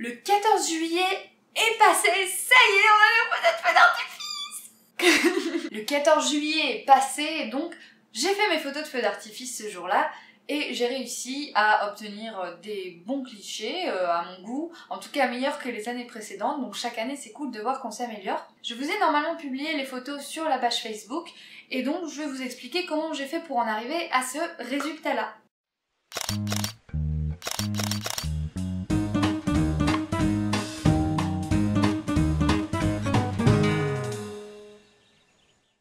Le 14 juillet est passé, ça y est, on a eu un feu d'artifice. Le 14 juillet est passé, et donc j'ai fait mes photos de feu d'artifice ce jour-là, et j'ai réussi à obtenir des bons clichés à mon goût, en tout cas meilleurs que les années précédentes, donc chaque année c'est cool de voir qu'on s'améliore. Je vous ai normalement publié les photos sur la page Facebook, et donc je vais vous expliquer comment j'ai fait pour en arriver à ce résultat-là.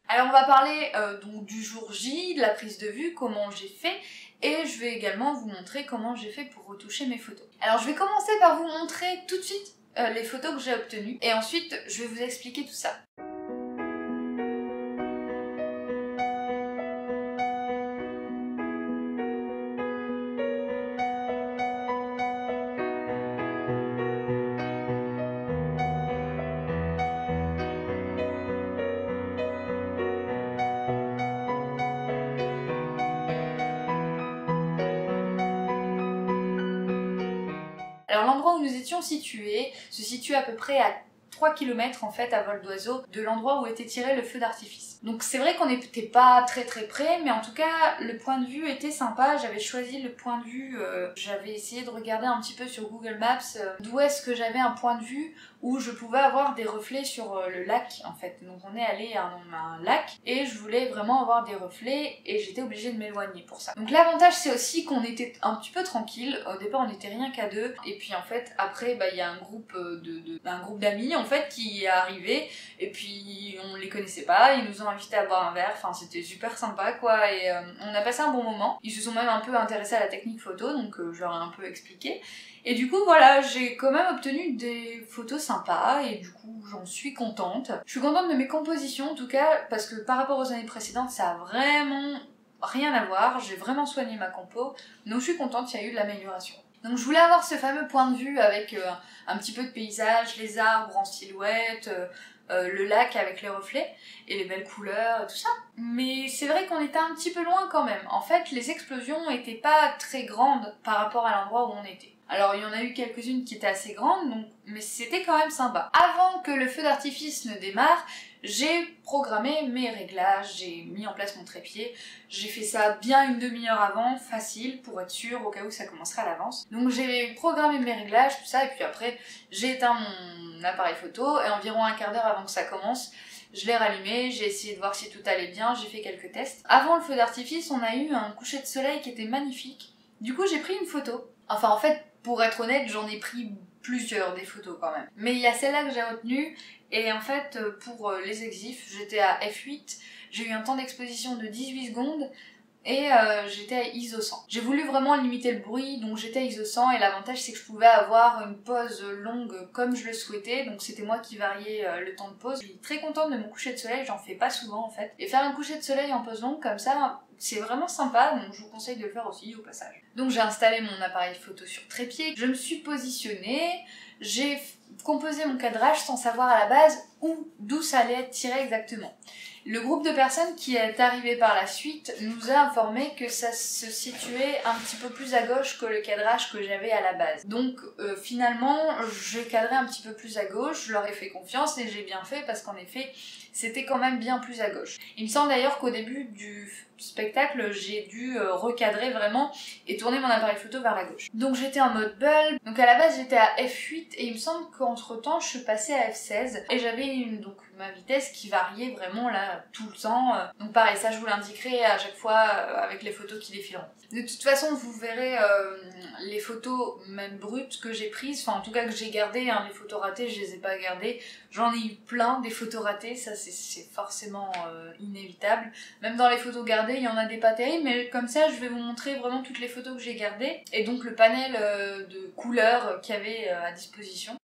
Alors on va parler donc du jour J, de la prise de vue, comment j'ai fait, et je vais également vous montrer comment j'ai fait pour retoucher mes photos. Alors je vais commencer par vous montrer tout de suite les photos que j'ai obtenues, et ensuite je vais vous expliquer tout ça. Alors l'endroit où nous étions situés se situe à peu près à 3 km en fait à vol d'oiseau de l'endroit où était tiré le feu d'artifice. Donc c'est vrai qu'on n'était pas très près, mais en tout cas le point de vue était sympa. J'avais choisi le point de vue, j'avais essayé de regarder un petit peu sur Google Maps d'où est-ce que j'avais un point de vue où je pouvais avoir des reflets sur le lac en fait. Donc on est allé à un lac et je voulais vraiment avoir des reflets et j'étais obligée de m'éloigner pour ça. Donc l'avantage c'est aussi qu'on était un petit peu tranquille. Au départ on était rien qu'à deux et puis en fait après il y a un groupe d'amis en fait qui est arrivé et puis on les connaissait pas, ils nous ont invités à boire un verre, enfin c'était super sympa quoi et on a passé un bon moment. Ils se sont même un peu intéressés à la technique photo donc je leur ai un peu expliqué. Et du coup voilà, j'ai quand même obtenu des photos sympas et du coup j'en suis contente. Je suis contente de mes compositions en tout cas parce que par rapport aux années précédentes ça a vraiment rien à voir, j'ai vraiment soigné ma compo, donc je suis contente, il y a eu de l'amélioration. Donc je voulais avoir ce fameux point de vue avec un petit peu de paysage, les arbres en silhouette, le lac avec les reflets et les belles couleurs et tout ça. Mais c'est vrai qu'on était un petit peu loin quand même. En fait, les explosions étaient pas très grandes par rapport à l'endroit où on était. Alors il y en a eu quelques-unes qui étaient assez grandes, donc, mais c'était quand même sympa. Avant que le feu d'artifice ne démarre, j'ai programmé mes réglages, j'ai mis en place mon trépied, j'ai fait ça bien une demi-heure avant, facile, pour être sûr, au cas où ça commencerait à l'avance. Donc j'ai programmé mes réglages, tout ça, et puis après j'ai éteint mon appareil photo, et environ un quart d'heure avant que ça commence, je l'ai rallumé, j'ai essayé de voir si tout allait bien, j'ai fait quelques tests. Avant le feu d'artifice, on a eu un coucher de soleil qui était magnifique. Du coup j'ai pris une photo. Enfin en fait, pour être honnête, j'en ai pris plusieurs des photos quand même. Mais il y a celle-là que j'ai retenue, et en fait pour les exifs, j'étais à f8, j'ai eu un temps d'exposition de 18 secondes, et j'étais à ISO 100. J'ai voulu vraiment limiter le bruit, donc j'étais à ISO 100 et l'avantage c'est que je pouvais avoir une pause longue comme je le souhaitais, donc c'était moi qui variais le temps de pause. Je suis très contente de mon coucher de soleil, j'en fais pas souvent en fait. Et faire un coucher de soleil en pause longue comme ça, c'est vraiment sympa, donc je vous conseille de le faire aussi au passage. Donc j'ai installé mon appareil photo sur trépied, je me suis positionnée, j'ai composé mon cadrage sans savoir à la base d'où ça allait être tiré exactement. Le groupe de personnes qui est arrivé par la suite nous a informé que ça se situait un petit peu plus à gauche que le cadrage que j'avais à la base. Donc finalement, j'ai cadré un petit peu plus à gauche, je leur ai fait confiance et j'ai bien fait parce qu'en effet, c'était quand même bien plus à gauche. Il me semble d'ailleurs qu'au début du spectacle, j'ai dû recadrer vraiment et tourner mon appareil photo vers la gauche. Donc j'étais en mode bulb, donc à la base j'étais à f8 et il me semble qu'entre temps je suis passée à f16 et j'avais donc ma vitesse qui variait vraiment là tout le temps. Donc pareil, ça je vous l'indiquerai à chaque fois avec les photos qui défileront. De toute façon vous verrez les photos même brutes que j'ai prises, enfin en tout cas que j'ai gardées, hein, les photos ratées je les ai pas gardées, j'en ai eu plein des photos ratées, ça c'est forcément inévitable. Même dans les photos gardées il y en a des pas terribles, mais comme ça je vais vous montrer vraiment toutes les photos que j'ai gardées et donc le panel de couleurs qu'il y avait à disposition.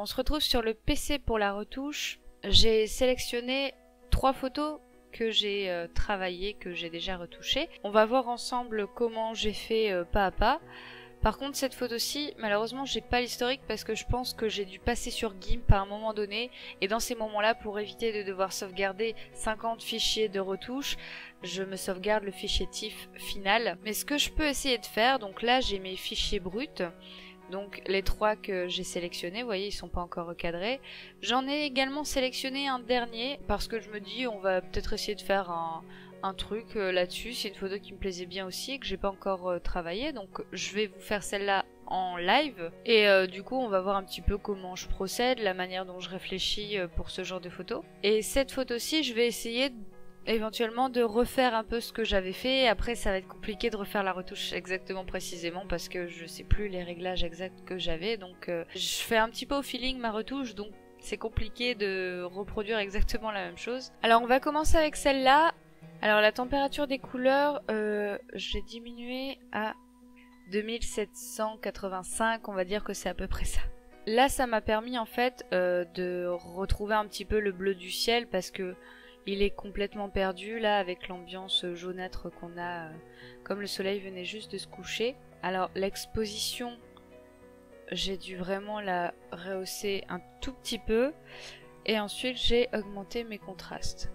On se retrouve sur le PC pour la retouche. J'ai sélectionné 3 photos que j'ai travaillées, que j'ai déjà retouchées. On va voir ensemble comment j'ai fait pas à pas. Par contre, cette photo-ci, malheureusement, j'ai pas l'historique parce que je pense que j'ai dû passer sur GIMP à un moment donné. Et dans ces moments-là, pour éviter de devoir sauvegarder 50 fichiers de retouche, je me sauvegarde le fichier TIFF final. Mais ce que je peux essayer de faire, donc là, j'ai mes fichiers bruts. Donc les 3 que j'ai sélectionnés, vous voyez, ils sont pas encore recadrés. J'en ai également sélectionné un dernier parce que je me dis on va peut-être essayer de faire un truc là-dessus. C'est une photo qui me plaisait bien aussi et que j'ai pas encore travaillé. Donc je vais vous faire celle-là en live. Et du coup on va voir un petit peu comment je procède, la manière dont je réfléchis pour ce genre de photo. Et cette photo-ci, je vais essayer éventuellement de refaire un peu ce que j'avais fait. Après ça va être compliqué de refaire la retouche exactement précisément parce que je sais plus les réglages exacts que j'avais, donc je fais un petit peu au feeling ma retouche, donc c'est compliqué de reproduire exactement la même chose. Alors on va commencer avec celle-là. Alors la température des couleurs, j'ai diminué à 2785, on va dire que c'est à peu près ça. Là ça m'a permis en fait de retrouver un petit peu le bleu du ciel parce que il est complètement perdu là avec l'ambiance jaunâtre qu'on a comme le soleil venait juste de se coucher. Alors l'exposition, j'ai dû vraiment la rehausser un tout petit peu et ensuite j'ai augmenté mes contrastes.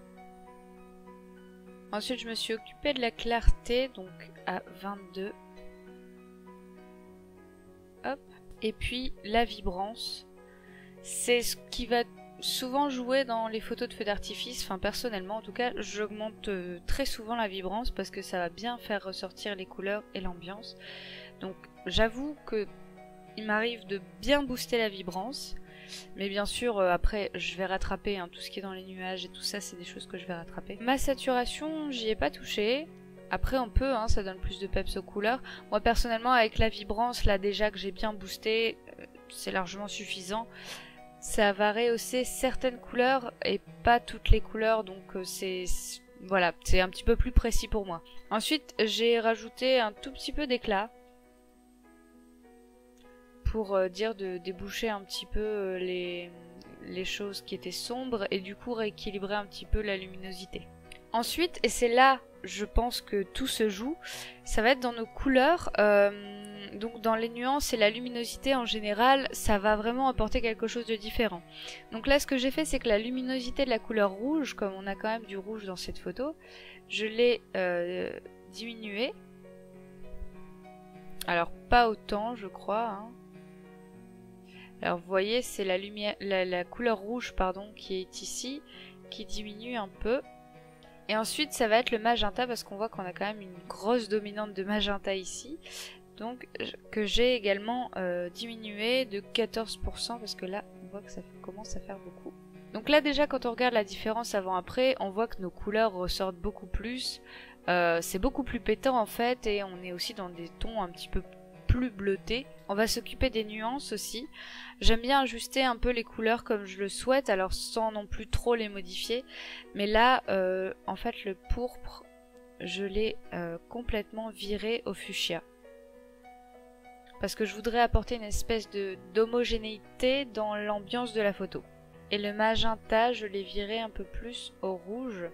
Ensuite je me suis occupée de la clarté, donc à 22. Hop. Et puis la vibrance, c'est ce qui va souvent jouer dans les photos de feux d'artifice. Enfin personnellement en tout cas, j'augmente très souvent la vibrance parce que ça va bien faire ressortir les couleurs et l'ambiance. Donc j'avoue que il m'arrive de bien booster la vibrance, mais bien sûr après je vais rattraper tout ce qui est dans les nuages et tout ça, c'est des choses que je vais rattraper. Ma saturation, j'y ai pas touché. Après on peut, ça donne plus de peps aux couleurs. Moi personnellement avec la vibrance là déjà que j'ai bien boosté, c'est largement suffisant. Ça va rehausser certaines couleurs et pas toutes les couleurs, donc voilà, c'est un petit peu plus précis pour moi. Ensuite j'ai rajouté un tout petit peu d'éclat pour dire de déboucher un petit peu les choses qui étaient sombres et du coup rééquilibrer un petit peu la luminosité. Ensuite, et c'est là je pense que tout se joue, ça va être dans nos couleurs. Donc dans les nuances et la luminosité en général, ça va vraiment apporter quelque chose de différent. Donc là ce que j'ai fait, c'est que la luminosité de la couleur rouge, comme on a quand même du rouge dans cette photo, je l'ai diminuée. Alors pas autant je crois. Alors vous voyez, c'est la lumière, la couleur rouge pardon qui est ici, qui diminue un peu. Et ensuite ça va être le magenta parce qu'on voit qu'on a quand même une grosse dominante de magenta ici. Donc que j'ai également diminué de 14% parce que là on voit que ça commence à faire beaucoup. Donc là déjà quand on regarde la différence avant-après, on voit que nos couleurs ressortent beaucoup plus. C'est beaucoup plus pétant en fait et on est aussi dans des tons un petit peu plus bleutés. On va s'occuper des nuances aussi. J'aime bien ajuster un peu les couleurs comme je le souhaite, alors sans non plus trop les modifier. Mais là en fait le pourpre, je l'ai complètement viré au fuchsia. Parce que je voudrais apporter une espèce d'homogénéité dans l'ambiance de la photo. Et le magenta, je l'ai viré un peu plus au rouge,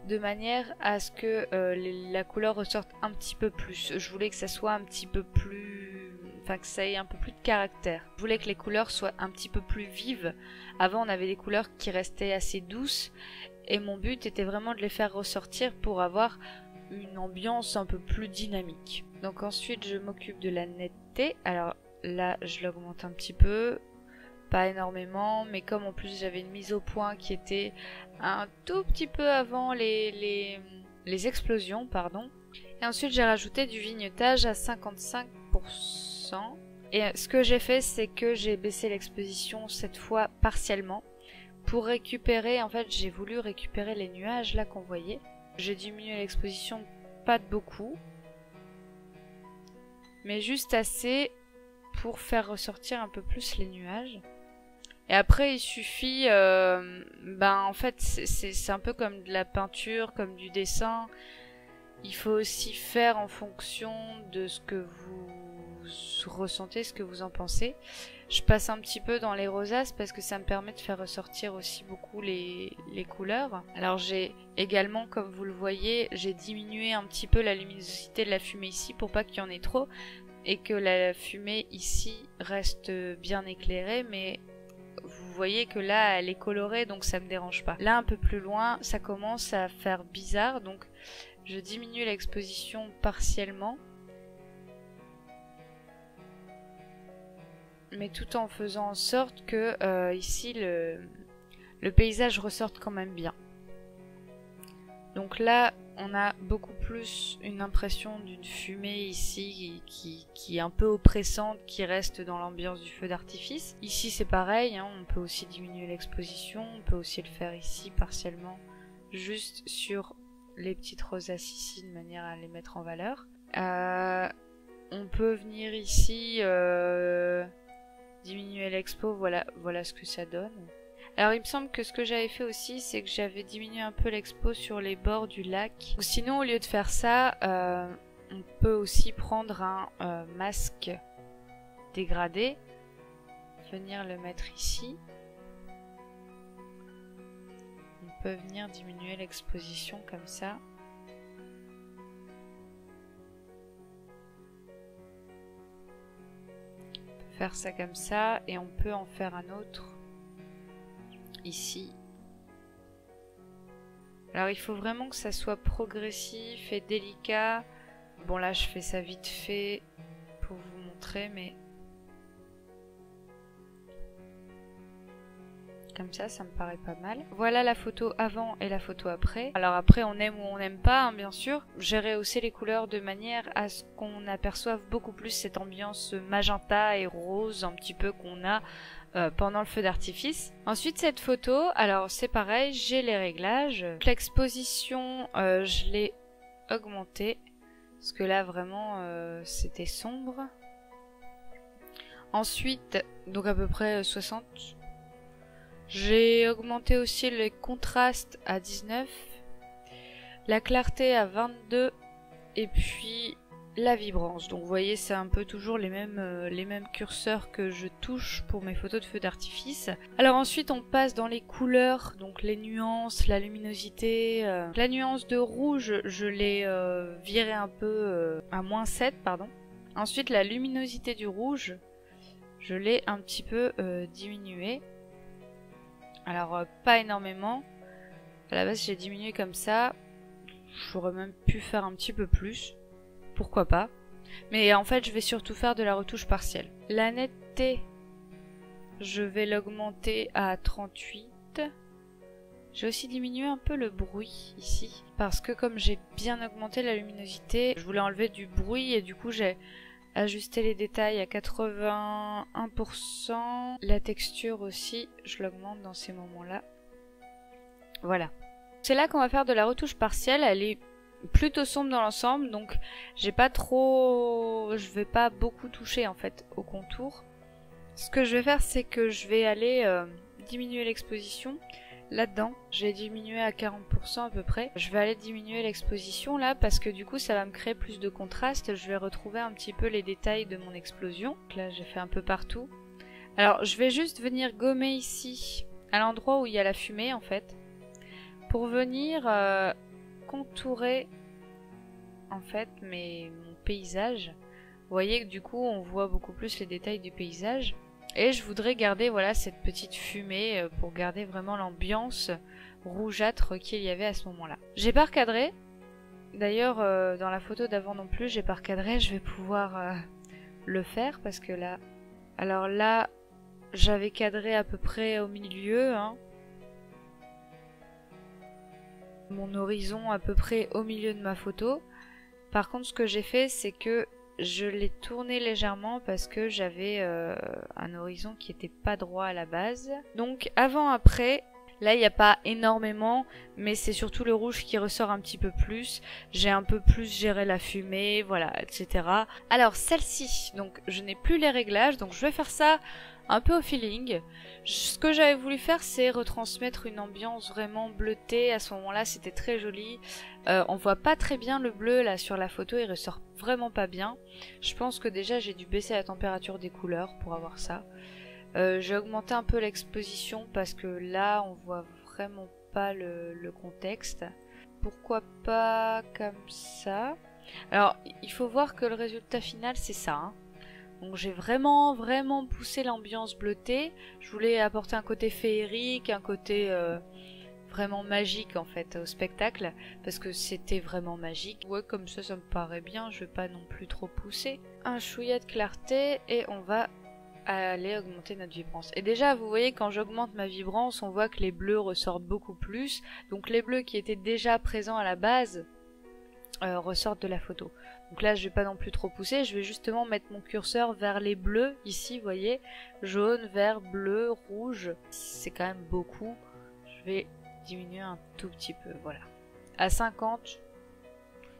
de manière à ce que la couleur ressorte un petit peu plus. Je voulais que ça soit un petit peu plus... Enfin, que ça ait un peu plus de caractère. Je voulais que les couleurs soient un petit peu plus vives. Avant, on avait des couleurs qui restaient assez douces, et mon but était vraiment de les faire ressortir pour avoir une ambiance un peu plus dynamique. Donc ensuite je m'occupe de la netteté. Alors là je l'augmente un petit peu, pas énormément, mais comme en plus j'avais une mise au point qui était un tout petit peu avant les explosions, pardon. Et ensuite j'ai rajouté du vignettage à 55%. Et ce que j'ai fait, c'est que j'ai baissé l'exposition cette fois partiellement pour récupérer, en fait j'ai voulu récupérer les nuages là qu'on voyait. J'ai diminué l'exposition, pas de beaucoup, mais juste assez pour faire ressortir un peu plus les nuages. Et après il suffit, en fait c'est un peu comme de la peinture, comme du dessin. Il faut aussi faire en fonction de ce que vous vous ressentez, ce que vous en pensez. Je passe un petit peu dans les rosaces parce que ça me permet de faire ressortir aussi beaucoup les couleurs. Alors j'ai également, comme vous le voyez, j'ai diminué un petit peu la luminosité de la fumée ici pour pas qu'il y en ait trop et que la fumée ici reste bien éclairée, mais vous voyez que là elle est colorée donc ça me dérange pas. Là un peu plus loin ça commence à faire bizarre, donc je diminue l'exposition partiellement, mais tout en faisant en sorte que ici le paysage ressorte quand même bien. Donc là on a beaucoup plus une impression d'une fumée ici qui est un peu oppressante, qui reste dans l'ambiance du feu d'artifice. Ici c'est pareil, hein, on peut aussi diminuer l'exposition, on peut aussi le faire ici partiellement, juste sur les petites rosaces ici de manière à les mettre en valeur. On peut venir ici diminuer l'expo, voilà ce que ça donne. Alors il me semble que ce que j'avais fait aussi, c'est que j'avais diminué un peu l'expo sur les bords du lac. Ou sinon au lieu de faire ça, on peut aussi prendre un masque dégradé, venir le mettre ici. On peut venir diminuer l'exposition comme ça. On peut faire ça comme ça et on peut en faire un autre ici. Alors il faut vraiment que ça soit progressif et délicat. Bon là je fais ça vite fait pour vous montrer, mais comme ça me paraît pas mal. Voilà la photo avant et la photo après. Alors après on aime ou on n'aime pas, hein, bien sûr. J'ai rehaussé les couleurs de manière à ce qu'on aperçoive beaucoup plus cette ambiance magenta et rose un petit peu qu'on a pendant le feu d'artifice. Ensuite cette photo, alors c'est pareil, j'ai les réglages. L'exposition je l'ai augmentée parce que là vraiment c'était sombre. Ensuite, donc à peu près 60. J'ai augmenté aussi les contrastes à 19, la clarté à 22 et puis la vibrance. Donc vous voyez c'est un peu toujours les mêmes curseurs que je touche pour mes photos de feu d'artifice. Alors ensuite on passe dans les couleurs, donc les nuances, la luminosité. La nuance de rouge je l'ai virée un peu à -7 pardon. Ensuite la luminosité du rouge je l'ai un petit peu diminuée. Alors pas énormément. À la base j'ai diminué comme ça. J'aurais même pu faire un petit peu plus. Pourquoi pas. Mais en fait je vais surtout faire de la retouche partielle. La netteté, je vais l'augmenter à 38. J'ai aussi diminué un peu le bruit ici. Parce que comme j'ai bien augmenté la luminosité, je voulais enlever du bruit et du coup j'ai ajusté les détails à 81%. La texture aussi, je l'augmente dans ces moments-là. Voilà. C'est là qu'on va faire de la retouche partielle. Elle est plutôt sombre dans l'ensemble, donc je vais pas beaucoup toucher en fait au contour. Ce que je vais faire, c'est que je vais aller diminuer l'exposition. Là-dedans, j'ai diminué à 40% à peu près. Je vais aller diminuer l'exposition là parce que du coup ça va me créer plus de contraste. Je vais retrouver un petit peu les détails de mon explosion. Donc là j'ai fait un peu partout. Alors je vais juste venir gommer ici à l'endroit où il y a la fumée en fait. Pour venir contourer en fait mon paysage. Vous voyez que du coup on voit beaucoup plus les détails du paysage. Et je voudrais garder voilà cette petite fumée pour garder vraiment l'ambiance rougeâtre qu'il y avait à ce moment-là. J'ai pas recadré. D'ailleurs dans la photo d'avant non plus j'ai pas recadré. Je vais pouvoir le faire parce que là... Alors là j'avais cadré à peu près au milieu. Hein. Mon horizon à peu près au milieu de ma photo. Par contre ce que j'ai fait c'est que je l'ai tourné légèrement parce que j'avais un horizon qui était pas droit à la base. Donc avant après, là il n'y a pas énormément, mais c'est surtout le rouge qui ressort un petit peu plus. J'ai un peu plus géré la fumée, voilà, etc. Alors celle-ci, donc je n'ai plus les réglages, donc je vais faire ça un peu au feeling. Ce que j'avais voulu faire, c'est retransmettre une ambiance vraiment bleutée. À ce moment-là, c'était très joli. On voit pas très bien le bleu là sur la photo, il ressort vraiment pas bien. Je pense que déjà j'ai dû baisser la température des couleurs pour avoir ça. J'ai augmenté un peu l'exposition parce que là, on voit vraiment pas le contexte. Pourquoi pas comme ça? Alors, il faut voir que le résultat final, c'est ça, hein. Donc j'ai vraiment poussé l'ambiance bleutée. Je voulais apporter un côté féerique, un côté vraiment magique en fait au spectacle, parce que c'était vraiment magique. Ouais, comme ça me paraît bien, je vais pas non plus trop pousser. Un chouïa de clarté et on va aller augmenter notre vibrance. Et déjà, vous voyez, quand j'augmente ma vibrance, on voit que les bleus ressortent beaucoup plus. Donc les bleus qui étaient déjà présents à la base ressortent de la photo. Donc là, je vais pas non plus trop pousser, je vais justement mettre mon curseur vers les bleus, ici, vous voyez, jaune, vert, bleu, rouge, c'est quand même beaucoup. Je vais diminuer un tout petit peu, voilà. À 50,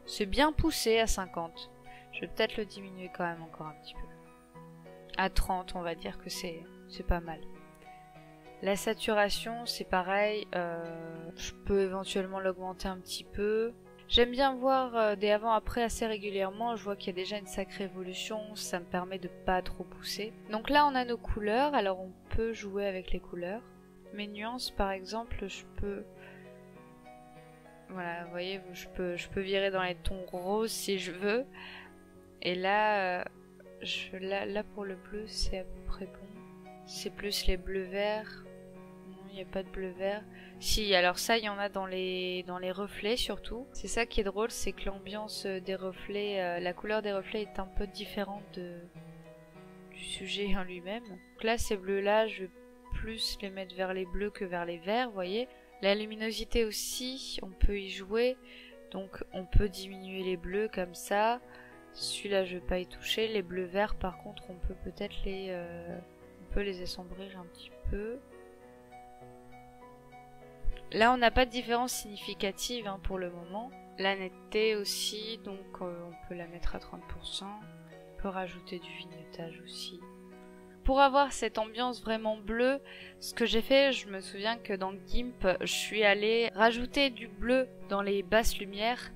c'est bien poussé à 50. Je vais peut-être le diminuer quand même encore un petit peu. À 30, on va dire que c'est pas mal. La saturation, c'est pareil, je peux éventuellement l'augmenter un petit peu. J'aime bien voir des avant-après assez régulièrement, je vois qu'il y a déjà une sacrée évolution, ça me permet de pas trop pousser. Donc là on a nos couleurs, alors on peut jouer avec les couleurs. Mes nuances par exemple, je peux... Voilà, vous voyez, je peux virer dans les tons roses si je veux. Et là, là pour le bleu c'est à peu près bon. C'est plus les bleus verts. Non, il n'y a pas de bleu vert. Si, alors ça, il y en a dans les reflets surtout. C'est ça qui est drôle, c'est que l'ambiance des reflets, la couleur des reflets est un peu différente du sujet en lui-même. Donc là, ces bleus-là, je vais plus les mettre vers les bleus que vers les verts, vous voyez. La luminosité aussi, on peut y jouer. Donc on peut diminuer les bleus comme ça. Celui-là, je vais pas y toucher. Les bleus verts, par contre, on peut peut-être on peut les assombrir un petit peu. Là, on n'a pas de différence significative hein, pour le moment. La netteté aussi, donc on peut la mettre à 30%. On peut rajouter du vignettage aussi. Pour avoir cette ambiance vraiment bleue, ce que j'ai fait, je me souviens que dans GIMP, je suis allée rajouter du bleu dans les basses lumières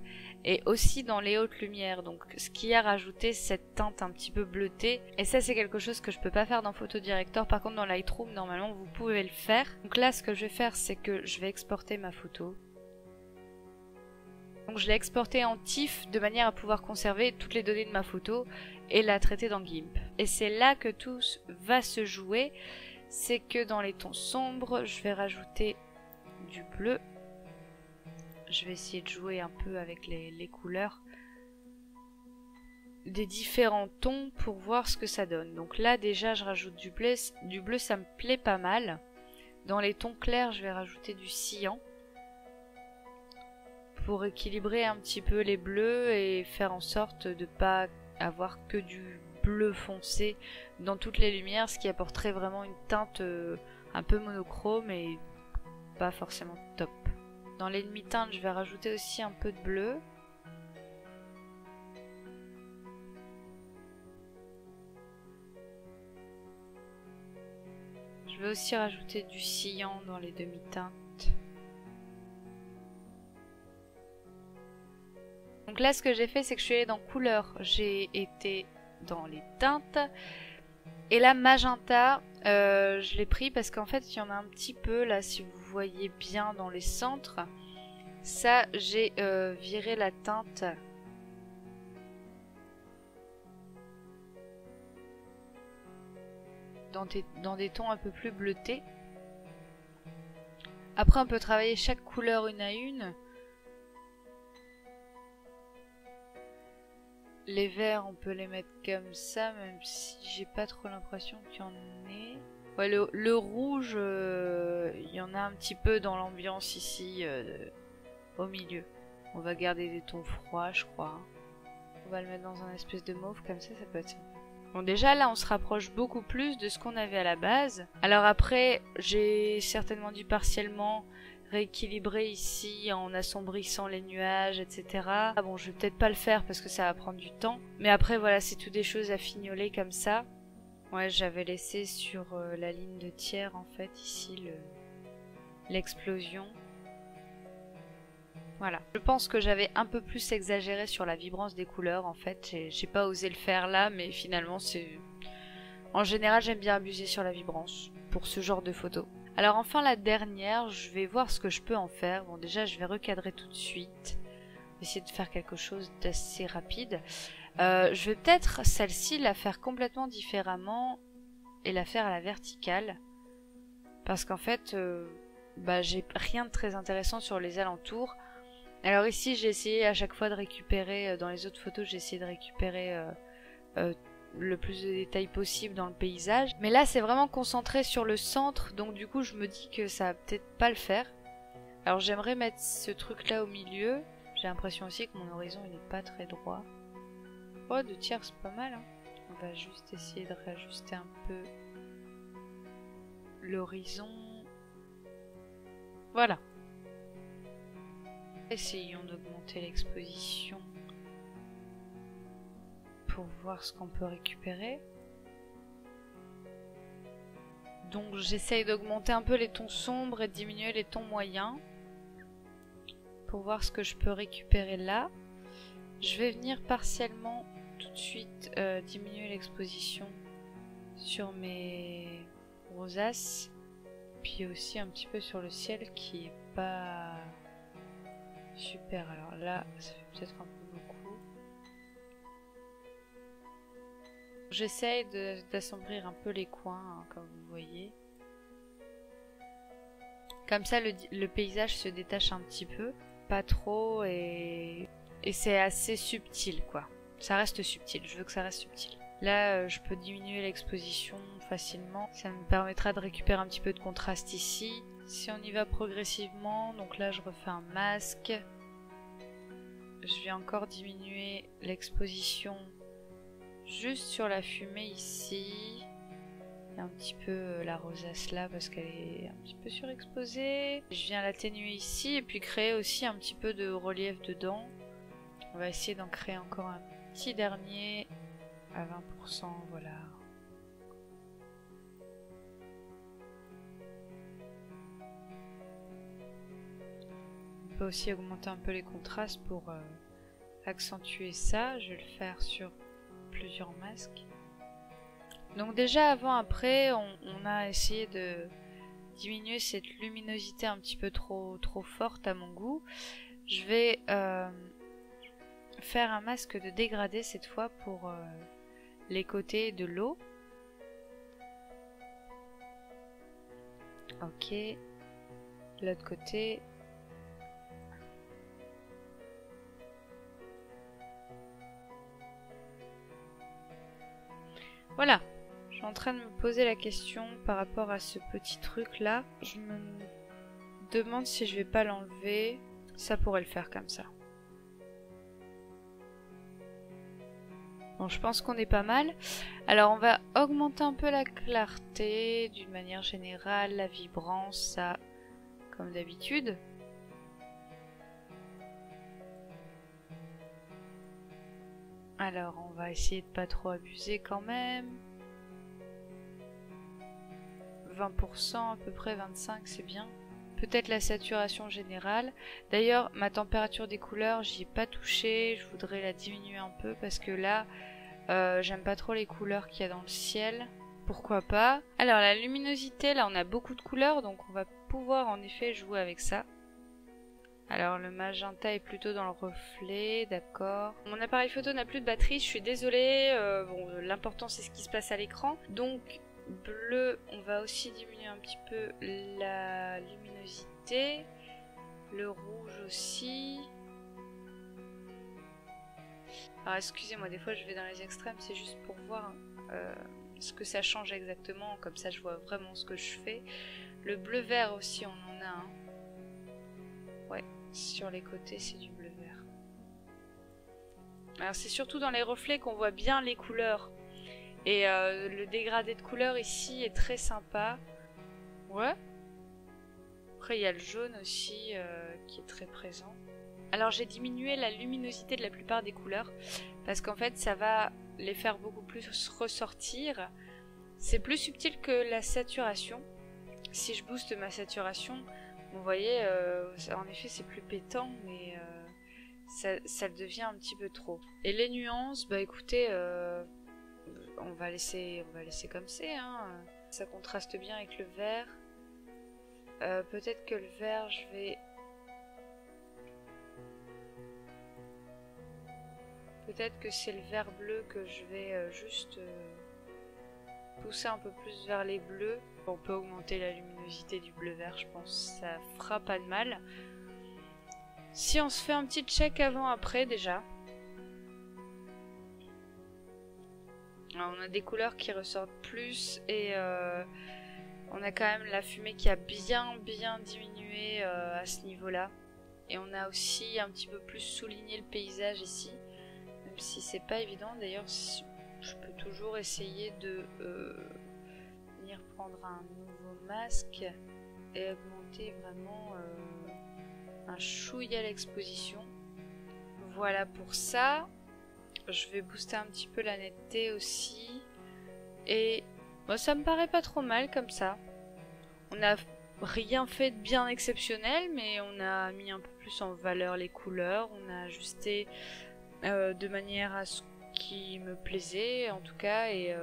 et aussi dans les hautes lumières, donc ce qui a rajouté cette teinte un petit peu bleutée. Et ça, c'est quelque chose que je peux pas faire dans Photo Director. Par contre, dans Lightroom, normalement, vous pouvez le faire. Donc là, ce que je vais faire, c'est que je vais exporter ma photo. Donc je l'ai exportée en TIFF de manière à pouvoir conserver toutes les données de ma photo et la traiter dans GIMP. Et c'est là que tout va se jouer. C'est que dans les tons sombres, je vais rajouter du bleu. Je vais essayer de jouer un peu avec les couleurs des différents tons pour voir ce que ça donne. Donc là déjà je rajoute du bleu, ça me plaît pas mal. Dans les tons clairs je vais rajouter du cyan pour équilibrer un petit peu les bleus et faire en sorte de pas avoir que du bleu foncé dans toutes les lumières, ce qui apporterait vraiment une teinte un peu monochrome et pas forcément top. Dans les demi-teintes, je vais rajouter aussi un peu de bleu. Je vais aussi rajouter du cyan dans les demi-teintes. Donc là, ce que j'ai fait, c'est que je suis allée dans couleurs. J'ai été dans les teintes. Et là, magenta, je l'ai pris parce qu'en fait, il y en a un petit peu, là, si vous voyez bien dans les centres. Ça, j'ai viré la teinte. Dans des tons un peu plus bleutés. Après, on peut travailler chaque couleur une à une. Les verts, on peut les mettre comme ça, même si j'ai pas trop l'impression qu'il y en ait. Ouais, le rouge, il y en a un petit peu dans l'ambiance ici, au milieu. On va garder des tons froids, je crois. On va le mettre dans un espèce de mauve, comme ça peut être sympa. Bon, déjà là, on se rapproche beaucoup plus de ce qu'on avait à la base. Alors après, j'ai certainement dû partiellement rééquilibrer ici en assombrissant les nuages, etc. Ah bon, je vais peut-être pas le faire parce que ça va prendre du temps. Mais après, voilà, c'est tout des choses à fignoler comme ça. Ouais, j'avais laissé sur la ligne de tiers en fait ici l'explosion. Voilà. Je pense que j'avais un peu plus exagéré sur la vibrance des couleurs en fait. J'ai pas osé le faire là, mais finalement c'est... En général, j'aime bien abuser sur la vibrance pour ce genre de photos. Alors enfin la dernière, je vais voir ce que je peux en faire. Bon déjà je vais recadrer tout de suite. Essayer de faire quelque chose d'assez rapide. Je vais peut-être celle-ci la faire complètement différemment et la faire à la verticale. Parce qu'en fait, j'ai rien de très intéressant sur les alentours. Alors ici j'ai essayé à chaque fois de récupérer, dans les autres photos j'ai essayé de récupérer le plus de détails possible dans le paysage. Mais là c'est vraiment concentré sur le centre, donc du coup je me dis que ça va peut-être pas le faire. Alors j'aimerais mettre ce truc là au milieu. J'ai l'impression aussi que mon horizon il n'est pas très droit. Oh, 2 tiers c'est pas mal hein. On va juste essayer de réajuster un peu l'horizon. Voilà. Essayons d'augmenter l'exposition pour voir ce qu'on peut récupérer. Donc j'essaye d'augmenter un peu les tons sombres et de diminuer les tons moyens pour voir ce que je peux récupérer là. Je vais venir partiellement tout de suite diminuer l'exposition sur mes rosaces, puis aussi un petit peu sur le ciel qui est pas super. Alors là ça fait peut-être un peu beaucoup. J'essaye d'assombrir un peu les coins hein, comme vous voyez. Comme ça le paysage se détache un petit peu, pas trop, et c'est assez subtil quoi. Ça reste subtil, je veux que ça reste subtil. Là je peux diminuer l'exposition facilement, ça me permettra de récupérer un petit peu de contraste ici. Si on y va progressivement, donc là je refais un masque. Je vais encore diminuer l'exposition juste sur la fumée ici. Et un petit peu la rosace là parce qu'elle est un petit peu surexposée. Je viens l'atténuer ici et puis créer aussi un petit peu de relief dedans. On va essayer d'en créer encore un petit dernier à 20%, voilà. On peut aussi augmenter un peu les contrastes pour accentuer ça. Je vais le faire sur plusieurs masques. Donc déjà avant après on a essayé de diminuer cette luminosité un petit peu trop forte à mon goût. Je vais faire un masque de dégradé cette fois pour les côtés de l'eau. Ok, l'autre côté. Voilà, je suis en train de me poser la question par rapport à ce petit truc là. Je me demande si je vais pas l'enlever. Ça pourrait le faire comme ça. Bon, je pense qu'on est pas mal. Alors on va augmenter un peu la clarté d'une manière générale, la vibrance, ça comme d'habitude. Alors on va essayer de pas trop abuser quand même. 20% à peu près, 25 c'est bien. Peut-être la saturation générale. D'ailleurs ma température des couleurs j'y ai pas touché. Je voudrais la diminuer un peu parce que là j'aime pas trop les couleurs qu'il y a dans le ciel. Pourquoi pas. Alors la luminosité, là on a beaucoup de couleurs donc on va pouvoir en effet jouer avec ça. Alors le magenta est plutôt dans le reflet, d'accord. Mon appareil photo n'a plus de batterie, je suis désolée. Bon, l'important c'est ce qui se passe à l'écran. Donc bleu, on va aussi diminuer un petit peu la luminosité. Le rouge aussi. Alors excusez-moi, des fois je vais dans les extrêmes, c'est juste pour voir ce que ça change exactement. Comme ça je vois vraiment ce que je fais. Le bleu vert aussi, on en a un. Ouais, sur les côtés c'est du bleu vert. Alors c'est surtout dans les reflets qu'on voit bien les couleurs. Et le dégradé de couleurs ici est très sympa. Ouais. Après il y a le jaune aussi qui est très présent. Alors j'ai diminué la luminosité de la plupart des couleurs parce qu'en fait ça va les faire beaucoup plus ressortir. C'est plus subtil que la saturation. Si je booste ma saturation, vous voyez, en effet c'est plus pétant, mais ça devient un petit peu trop. Et les nuances, bah écoutez, on va laisser comme c'est, hein. Ça contraste bien avec le vert. Peut-être que le vert, je vais... Peut-être que c'est le vert bleu que je vais juste pousser un peu plus vers les bleus. On peut augmenter la luminosité du bleu-vert, je pense. Ça fera pas de mal. Si on se fait un petit check avant-après déjà. Alors, on a des couleurs qui ressortent plus et on a quand même la fumée qui a bien diminué à ce niveau-là. Et on a aussi un petit peu plus souligné le paysage ici. Même si c'est pas évident. D'ailleurs, je peux toujours essayer de venir prendre un nouveau masque et augmenter vraiment un chouïa l'exposition. Voilà pour ça. Je vais booster un petit peu la netteté aussi. Et bon, ça me paraît pas trop mal comme ça. On n'a rien fait de bien exceptionnel, mais on a mis un peu plus en valeur les couleurs. On a ajusté de manière à ce qui me plaisait en tout cas. Et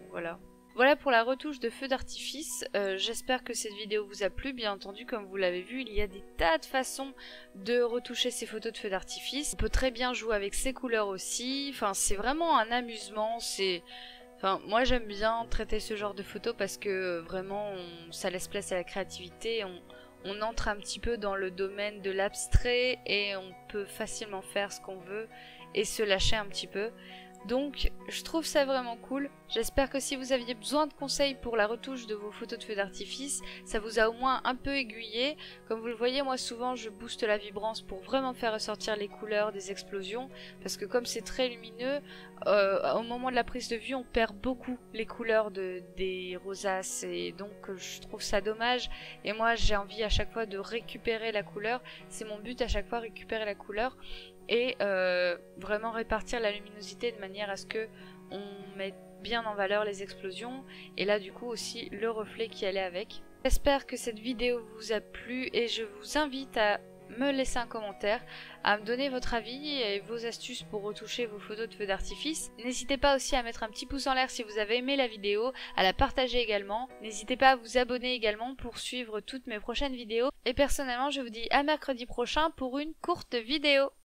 voilà. Voilà pour la retouche de feu d'artifice. J'espère que cette vidéo vous a plu. Bien entendu, comme vous l'avez vu, il y a des tas de façons de retoucher ces photos de feu d'artifice. On peut très bien jouer avec ces couleurs aussi. Enfin, c'est vraiment un amusement. Enfin, moi j'aime bien traiter ce genre de photos parce que vraiment ça laisse place à la créativité. On entre un petit peu dans le domaine de l'abstrait et on peut facilement faire ce qu'on veut et se lâcher un petit peu. Donc je trouve ça vraiment cool. J'espère que si vous aviez besoin de conseils pour la retouche de vos photos de feux d'artifice, ça vous a au moins un peu aiguillé. Comme vous le voyez, moi souvent je booste la vibrance pour vraiment faire ressortir les couleurs des explosions. Parce que comme c'est très lumineux, au moment de la prise de vue on perd beaucoup les couleurs des rosaces. Et donc je trouve ça dommage. Et moi j'ai envie à chaque fois de récupérer la couleur. C'est mon but à chaque fois, récupérer la couleur. Et vraiment répartir la luminosité de manière à ce que on mette bien en valeur les explosions et là du coup aussi le reflet qui allait avec. J'espère que cette vidéo vous a plu et je vous invite à me laisser un commentaire, à me donner votre avis et vos astuces pour retoucher vos photos de feux d'artifice. N'hésitez pas aussi à mettre un petit pouce en l'air si vous avez aimé la vidéo, à la partager également. N'hésitez pas à vous abonner également pour suivre toutes mes prochaines vidéos. Et personnellement, je vous dis à mercredi prochain pour une courte vidéo.